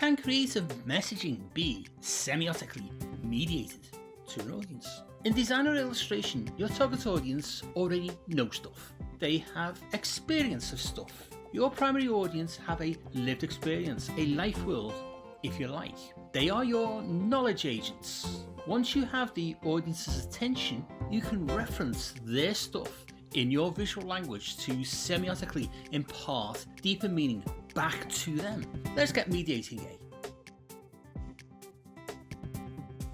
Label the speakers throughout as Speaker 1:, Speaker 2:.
Speaker 1: can creative messaging be semiotically mediated to an audience? In design or illustration, your target audience already know stuff. They have experience of stuff. Your primary audience have a lived experience, a life world, if you like. They are your knowledge agents. Once you have the audience's attention, you can reference their stuff in your visual language to semiotically impart deeper meaning back to them. Let's get mediating A.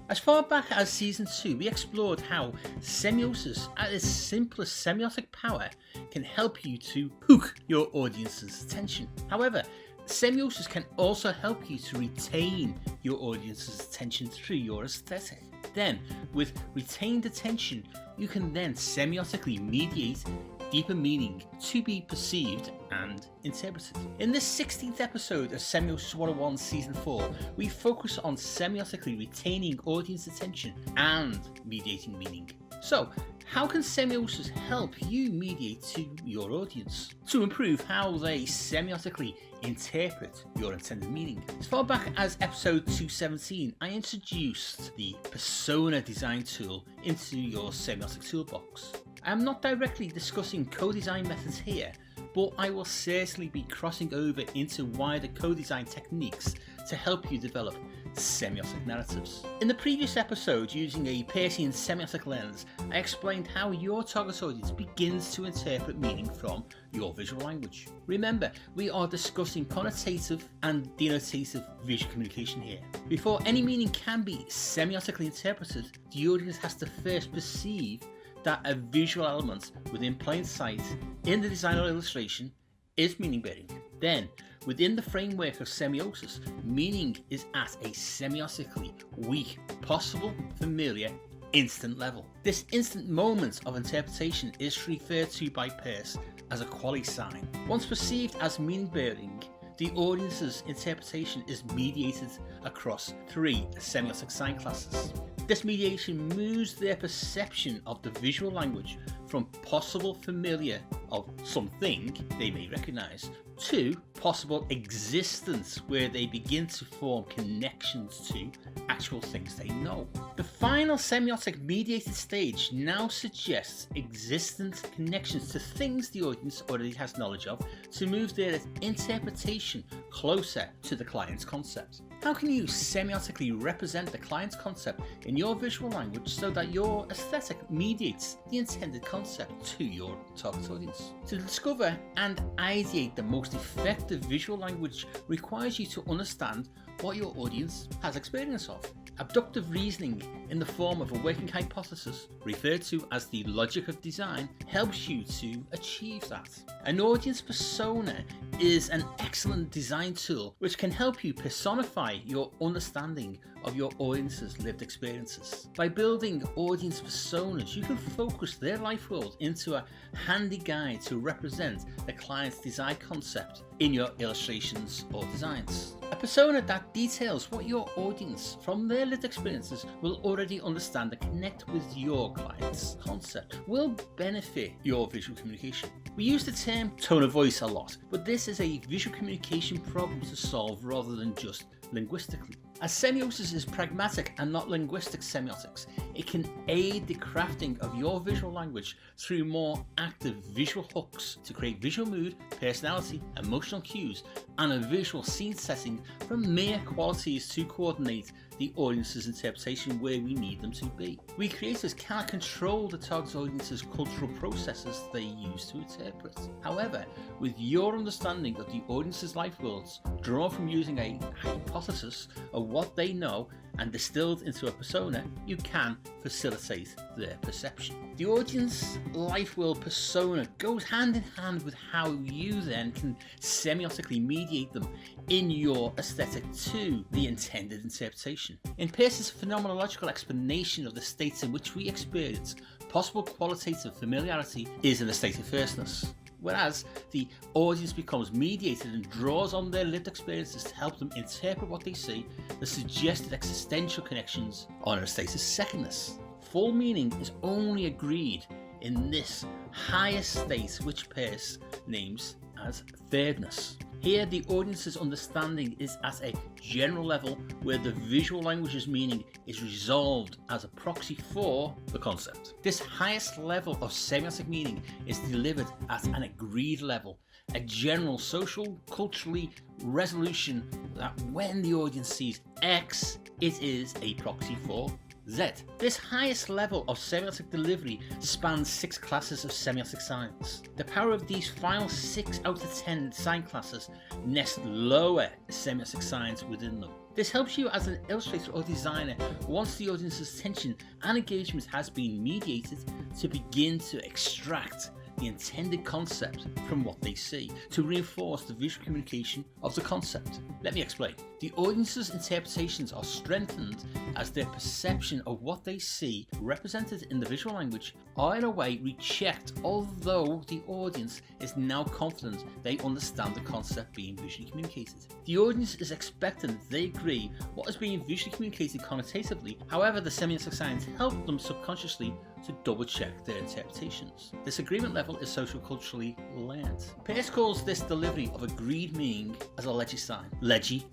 Speaker 1: As far back as Season 2, we explored how semiosis, at its simplest semiotic power, can help you to hook your audience's attention. However, semiosis can also help you to retain your audience's attention through your aesthetic. Then, with retained attention, you can then semiotically mediate deeper meaning to be perceived and interpreted. In this 16th episode of Semiosis 101 Season 4, we focus on semiotically retaining audience attention and mediating meaning. So, how can semiosis help you mediate to your audience to improve how they semiotically interpret your intended meaning? As far back as episode 217, I introduced the persona design tool into your semiotic toolbox. I am not directly discussing co-design methods here, but I will certainly be crossing over into wider co-design techniques to help you develop semiotic narratives. In the previous episode, using a Peircean semiotic lens, I explained how your target audience begins to interpret meaning from your visual language. Remember, we are discussing connotative and denotative visual communication here. Before any meaning can be semiotically interpreted, the audience has to first perceive that a visual element within plain sight in the design or illustration is meaning bearing. Then, within the framework of semiosis, meaning is at a semiotically weak, possible, familiar, instant level. This instant moment of interpretation is referred to by Peirce as a Qualisign. Once perceived as meaning bearing, the audience's interpretation is mediated across 3 semiotic sign classes. This mediation moves their perception of the visual language from possible familiar of something they may recognise to possible existence, where they begin to form connections to actual things they know. The final semiotic mediated stage now suggests existent connections to things the audience already has knowledge of to move their interpretation closer to the client's concept. How can you semiotically represent the client's concept in your visual language so that your aesthetic mediates the intended concept to your target audience? To discover and ideate the most effective visual language requires you to understand what your audience has experience of. Abductive reasoning in the form of a working hypothesis, referred to as the logic of design, helps you to achieve that. An audience persona is an excellent design tool which can help you personify your understanding of your audience's lived experiences. By building audience personas, you can focus their life world into a handy guide to represent the client's design concept in your illustrations or designs. A persona that details what your audience, from their lived experiences, will already understand and connect with your client's concept will benefit your visual communication. We use the term tone of voice a lot, but this is a visual communication problem to solve rather than just linguistically. As semiosis is pragmatic and not linguistic semiotics, it can aid the crafting of your visual language through more active visual hooks to create visual mood, personality, emotional cues, and a visual scene setting from mere qualities to coordinate the audience's interpretation where we need them to be. We creators cannot control the target audience's cultural processes they use to interpret. However, with your understanding of the audience's life worlds, drawn from using a hypothesis of what they know and distilled into a persona, you can facilitate their perception. The audience life world persona goes hand in hand with how you then can semiotically mediate them in your aesthetic to the intended interpretation. In Peirce's phenomenological explanation of the states in which we experience possible qualitative familiarity is in a state of firstness, whereas the audience becomes mediated and draws on their lived experiences to help them interpret what they see, the suggested existential connections are in a state of secondness. Full meaning is only agreed in this higher state, which Peirce names as thirdness. Here, the audience's understanding is at a general level where the visual language's meaning is resolved as a proxy for the concept. This highest level of semiotic meaning is delivered at an agreed level, a general social, culturally resolution that when the audience sees X, it is a proxy for Z. This highest level of semiotic delivery spans 6 classes of semiotic signs. The power of these final 6 out of 10 sign classes nest lower semiotic signs within them. This helps you as an illustrator or designer, once the audience's attention and engagement has been mediated, to begin to extract the intended concept from what they see, to reinforce the visual communication of the concept. Let me explain. The audience's interpretations are strengthened as their perception of what they see represented in the visual language are in a way rechecked, although the audience is now confident they understand the concept being visually communicated. The audience is expectant they agree what is being visually communicated connotatively, however the semiotic signs help them subconsciously to double check their interpretations. This agreement level is socio-culturally learned. Peirce calls this delivery of agreed meaning as a legi sign. Legi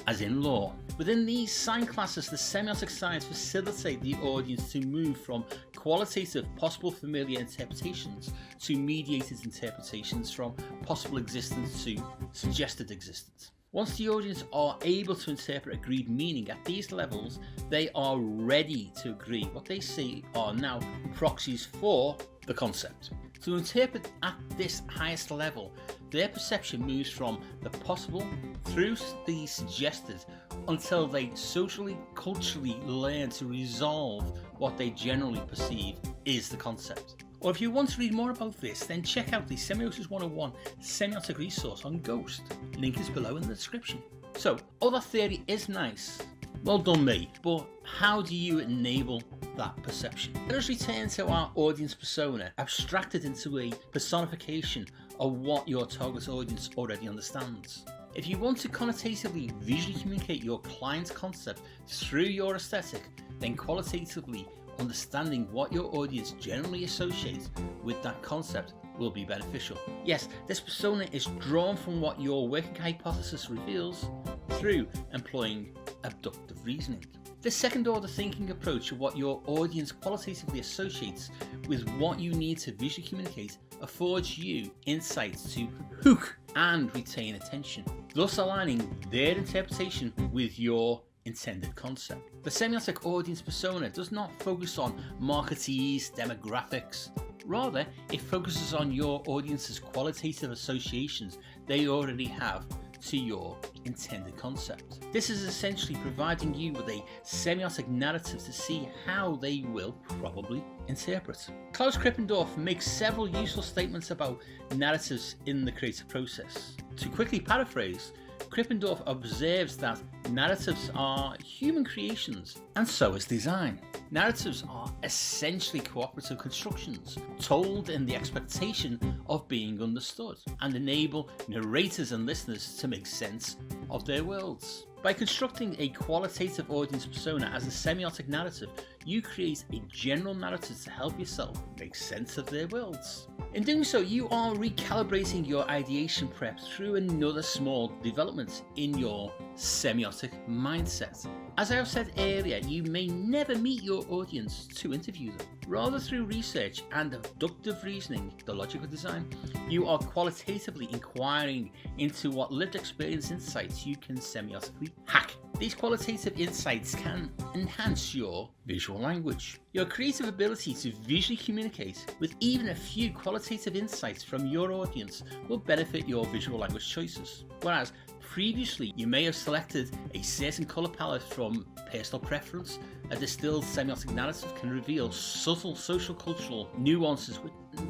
Speaker 1: as in law. Within these sign classes, the semiotic signs facilitate the audience to move from qualitative, possible familiar interpretations to mediated interpretations, from possible existence to suggested existence. Once the audience are able to interpret agreed meaning at these levels, they are ready to agree what they see are now proxies for the concept. To interpret at this highest level, their perception moves from the possible through the suggested until they socially, culturally learn to resolve what they generally perceive is the concept. Or if you want to read more about this, then check out the Semiosis 101 semiotic resource on Ghost. Link is below in the description. So, all that theory is nice. Well done me, but how do you enable that perception? Let us return to our audience persona, abstracted into a personification of what your target audience already understands. If you want to connotatively visually communicate your client's concept through your aesthetic, then qualitatively understanding what your audience generally associates with that concept will be beneficial. Yes, this persona is drawn from what your working hypothesis reveals through employing abductive reasoning. This second order thinking approach of what your audience qualitatively associates with what you need to visually communicate affords you insights to hook and retain attention, thus aligning their interpretation with your intended concept. The semiotic audience persona does not focus on marketees, demographics. Rather, it focuses on your audience's qualitative associations they already have to your intended concept. This is essentially providing you with a semiotic narrative to see how they will probably interpret. Klaus Krippendorff makes several useful statements about narratives in the creative process. To quickly paraphrase, Krippendorff observes that narratives are human creations, and so is design. Narratives are essentially cooperative constructions, told in the expectation of being understood, and enable narrators and listeners to make sense of their worlds. By constructing a qualitative audience persona as a semiotic narrative, you create a general narrative to help yourself make sense of their worlds. In doing so, you are recalibrating your ideation prep through another small development in your semiotic mindset. As I have said earlier, you may never meet your audience to interview them. Rather, through research and abductive reasoning, the logical design, you are qualitatively inquiring into what lived experience insights you can semiotically hack. These qualitative insights can enhance your visual language. Your creative ability to visually communicate with even a few qualitative insights from your audience will benefit your visual language choices. Whereas previously you may have selected a certain colour palette from personal preference, a distilled semiotic narrative can reveal subtle social-cultural nuances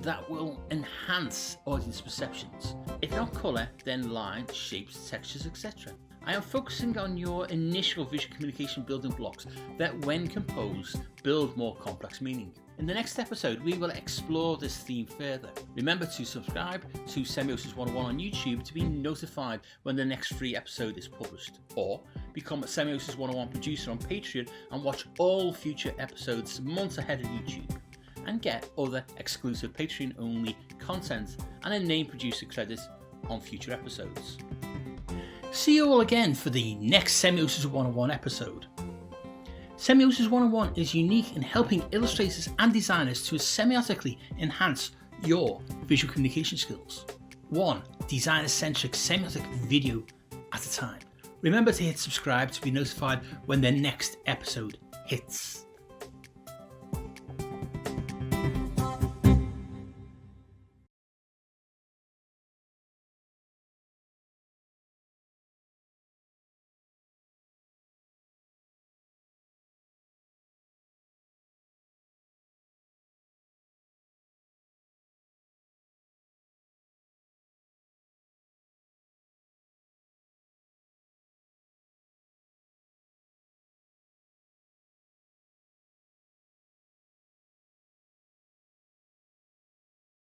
Speaker 1: that will enhance audience perceptions. If not colour, then line, shapes, textures, etc. I am focusing on your initial visual communication building blocks that, when composed, build more complex meaning. In the next episode, we will explore this theme further. Remember to subscribe to Semiosis 101 on YouTube to be notified when the next free episode is published, or become a Semiosis 101 producer on Patreon and watch all future episodes months ahead of YouTube, and get other exclusive Patreon-only content and a named producer credit on future episodes. See you all again for the next Semiosis 101 episode. Semiosis 101 is unique in helping illustrators and designers to semiotically enhance your visual communication skills. One designer-centric semiotic video at a time. Remember to hit subscribe to be notified when the next episode hits.